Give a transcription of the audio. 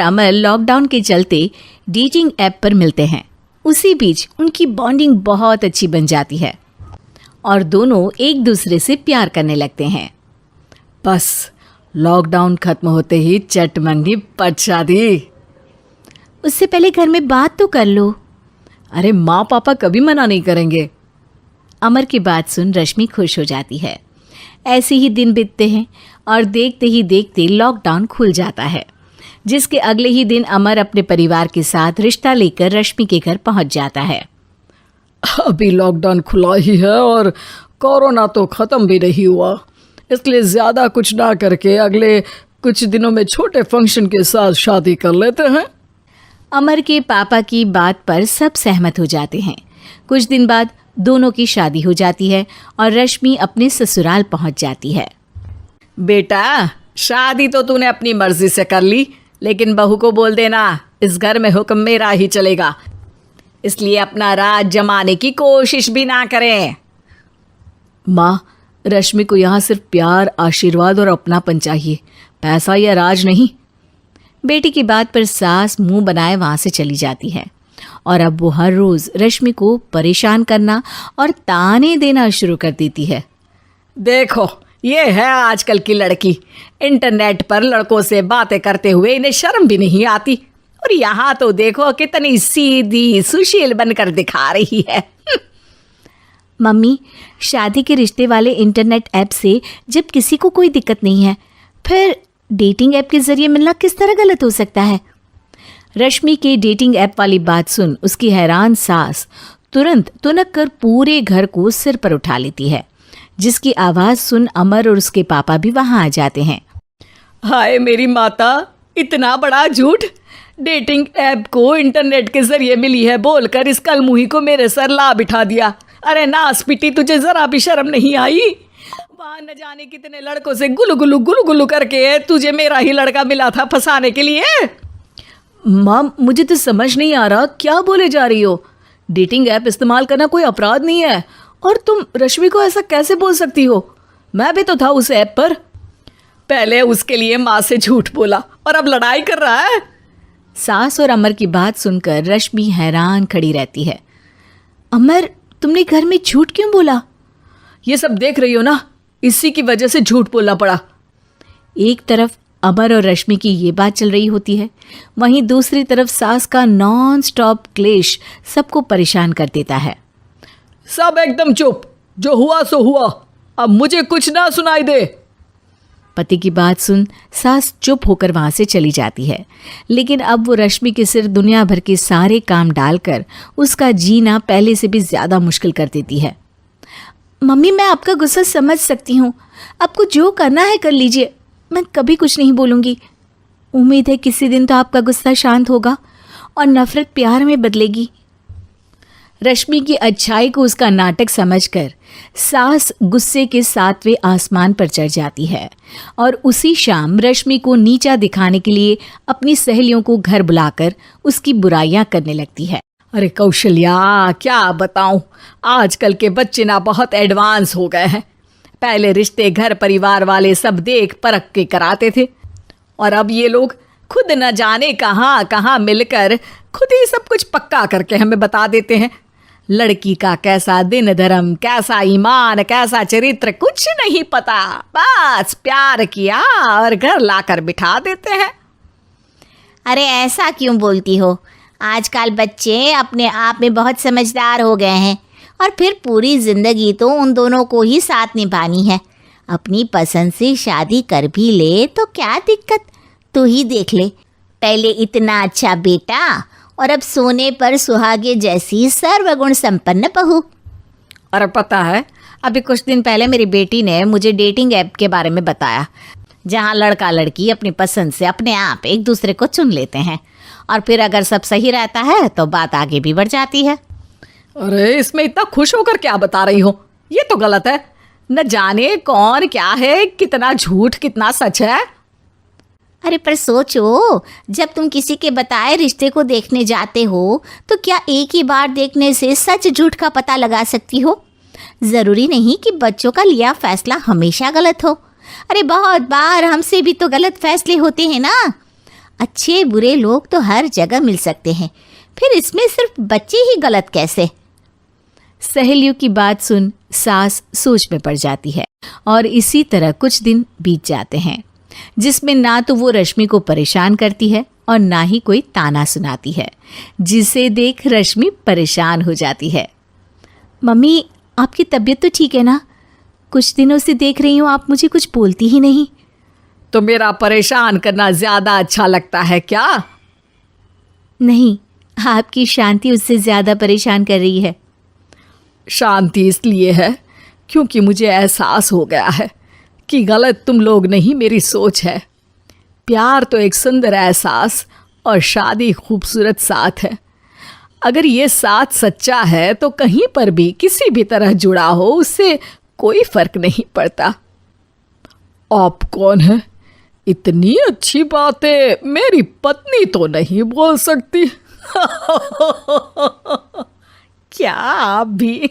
अमर lockdown के चलते dating app पर मिलते हैं। उसी बीच उनकी बॉन्डिंग बहुत अच्छी बन जाती है और दोनों एक दूसरे से प्यार करने लगते हैं। बस लॉकडाउन खत्म होते ही चट मंगनी पट शादी। उससे पहले घर में बात तो कर लो। अरे माँ पापा कभी मना नहीं करेंगे। अमर की बात सुन रश्मि खुश हो जाती है। ऐसे ही दिन बीतते हैं और देखते ही देखते लॉकडाउन खुल जाता है, जिसके अगले ही दिन अमर अपने परिवार के साथ रिश्ता लेकर रश्मि के घर पहुंच जाता है। अभी लॉकडाउन खुला ही है और कोरोना तो ख़त्म भी नहीं हुआ, इसलिए ज़्यादा कुछ ना करके अगले कुछ दिनों में छोटे फंक्शन के साथ शादी कर लेते हैं। अमर के पापा की बात पर सब सहमत हो जाते हैं। कुछ दिन बाद दोनों की शादी हो जाती है और रश्मि अपने ससुराल पहुंच जाती है। बेटा, शादी तो तूने अपनी मर्जी से कर ली, लेकिन बहू को बोल देना इस घर में हुक्म मेरा ही चलेगा, इसलिए अपना राज जमाने की कोशिश भी ना करें। माँ, रश्मि को यहाँ सिर्फ प्यार, आशीर्वाद और अपनापन चाहिए, पैसा या राज नहीं। बेटी की बात पर सास मुंह बनाए वहाँ से चली जाती है और अब वो हर रोज़ रश्मि को परेशान करना और ताने देना शुरू कर देती है। देखो, ये है आजकल की लड़की, इंटरनेट पर लड़कों से बातें करते हुए इन्हें शर्म भी नहीं आती, और यहाँ तो देखो कितनी सीधी सुशील बनकर दिखा रही है। मम्मी, शादी के रिश्ते वाले इंटरनेट ऐप से जब किसी को कोई दिक्कत नहीं है, फिर डेटिंग ऐप के जरिए मिलना किस तरह गलत हो सकता है? रश्मि के डेटिंग ऐप वाली बात सुन उसकी हैरान सास तुरंत तुनक कर पूरे घर को सिर पर उठा लेती है, जिसकी आवाज़ सुन अमर और उसके पापा भी वहाँ आ जाते हैं। हाय मेरी माता, इतना बड़ा झूठ! डेटिंग ऐप को इंटरनेट के जरिए मिली है बोलकर इस कलमुही को मेरे सर ला बिठा दिया। अरे नास पिटी, तुझे जरा भी शर्म नहीं आई? वहाँ न जाने कितने लड़कों से गुलु गुलु करके तुझे मेरा ही लड़का मिला था फंसाने के लिए। माँ, मुझे तो समझ नहीं आ रहा क्या बोले जा रही हो। डेटिंग ऐप इस्तेमाल करना कोई अपराध नहीं है, और तुम रश्मि को ऐसा कैसे बोल सकती हो? मैं भी तो था उस ऐप पर। पहले उसके लिए माँ से झूठ बोला और अब लड़ाई कर रहा है। सास और अमर की बात सुनकर रश्मि हैरान खड़ी रहती है। अमर, तुमने घर में झूठ क्यों बोला? ये सब देख रही हो ना, इसी की वजह से झूठ बोलना पड़ा। एक तरफ अमर और रश्मि की ये बात चल रही होती है, वहीं दूसरी तरफ सास का नॉन स्टॉप क्लेश सबको परेशान कर देता है। सब एकदम चुप, जो हुआ सो हुआ, अब मुझे कुछ ना सुनाई दे। पति की बात सुन सास चुप होकर वहाँ से चली जाती है, लेकिन अब वो रश्मि के सिर दुनिया भर के सारे काम डालकर उसका जीना पहले से भी ज़्यादा मुश्किल कर देती है। मम्मी, मैं आपका गुस्सा समझ सकती हूँ, आपको जो करना है कर लीजिए, मैं कभी कुछ नहीं बोलूँगी। उम्मीद है किसी दिन तो आपका गुस्सा शांत होगा और नफ़रत प्यार में बदलेगी। रश्मि की अच्छाई को उसका नाटक समझकर सास गुस्से के 7वें आसमान पर चढ़ जाती है और उसी शाम रश्मि को नीचा दिखाने के लिए अपनी सहेलियों को घर बुलाकर उसकी बुराइयां करने लगती है। अरे कौशल्या, क्या बताऊं, आजकल के बच्चे ना बहुत एडवांस हो गए हैं। पहले रिश्ते घर परिवार वाले सब देख परख के कराते थे, और अब ये लोग खुद न जाने कहाँ कहाँ मिलकर खुद ही सब कुछ पक्का करके हमें बता देते हैं। लड़की का कैसा दिन धर्म, कैसा ईमान, कैसा चरित्र कुछ नहीं पता, बस प्यार किया और घर लाकर बिठा देते हैं। अरे ऐसा क्यों बोलती हो? आजकल बच्चे अपने आप में बहुत समझदार हो गए हैं, और फिर पूरी ज़िंदगी तो उन दोनों को ही साथ निभानी है। अपनी पसंद से शादी कर भी ले तो क्या दिक्कत, तू ही देख ले, पहले इतना अच्छा बेटा और अब सोने पर सुहागे जैसी सर्वगुण संपन्न बहू। और पता है, अभी कुछ दिन पहले मेरी बेटी ने मुझे डेटिंग ऐप के बारे में बताया, जहाँ लड़का लड़की अपनी पसंद से अपने आप एक दूसरे को चुन लेते हैं, और फिर अगर सब सही रहता है तो बात आगे भी बढ़ जाती है। अरे इसमें इतना खुश होकर क्या बता रही हो? ये तो गलत है। न जाने कौन क्या है, कितना झूठ कितना सच है। अरे पर सोचो, जब तुम किसी के बताए रिश्ते को देखने जाते हो तो क्या एक ही बार देखने से सच झूठ का पता लगा सकती हो? ज़रूरी नहीं कि बच्चों का लिया फैसला हमेशा गलत हो। अरे बहुत बार हमसे भी तो गलत फैसले होते हैं ना। अच्छे बुरे लोग तो हर जगह मिल सकते हैं, फिर इसमें सिर्फ बच्चे ही गलत कैसे? सहेलियों की बात सुन सास सोच में पड़ जाती है और इसी तरह कुछ दिन बीत जाते हैं जिसमें ना तो वो रश्मि को परेशान करती है और ना ही कोई ताना सुनाती है, जिसे देख रश्मि परेशान हो जाती है। मम्मी, आपकी तबीयत तो ठीक है ना? कुछ दिनों से देख रही हूँ आप मुझे कुछ बोलती ही नहीं। तो मेरा परेशान करना ज्यादा अच्छा लगता है क्या? नहीं, आपकी शांति उससे ज्यादा परेशान कर रही है। शांति इसलिए है क्योंकि मुझे एहसास हो गया है कि गलत तुम लोग नहीं, मेरी सोच है। प्यार तो एक सुंदर एहसास और शादी खूबसूरत साथ है। अगर ये साथ सच्चा है तो कहीं पर भी किसी भी तरह जुड़ा हो उससे कोई फर्क नहीं पड़ता। आप कौन है? इतनी अच्छी बातें मेरी पत्नी तो नहीं बोल सकती। क्या आप भी?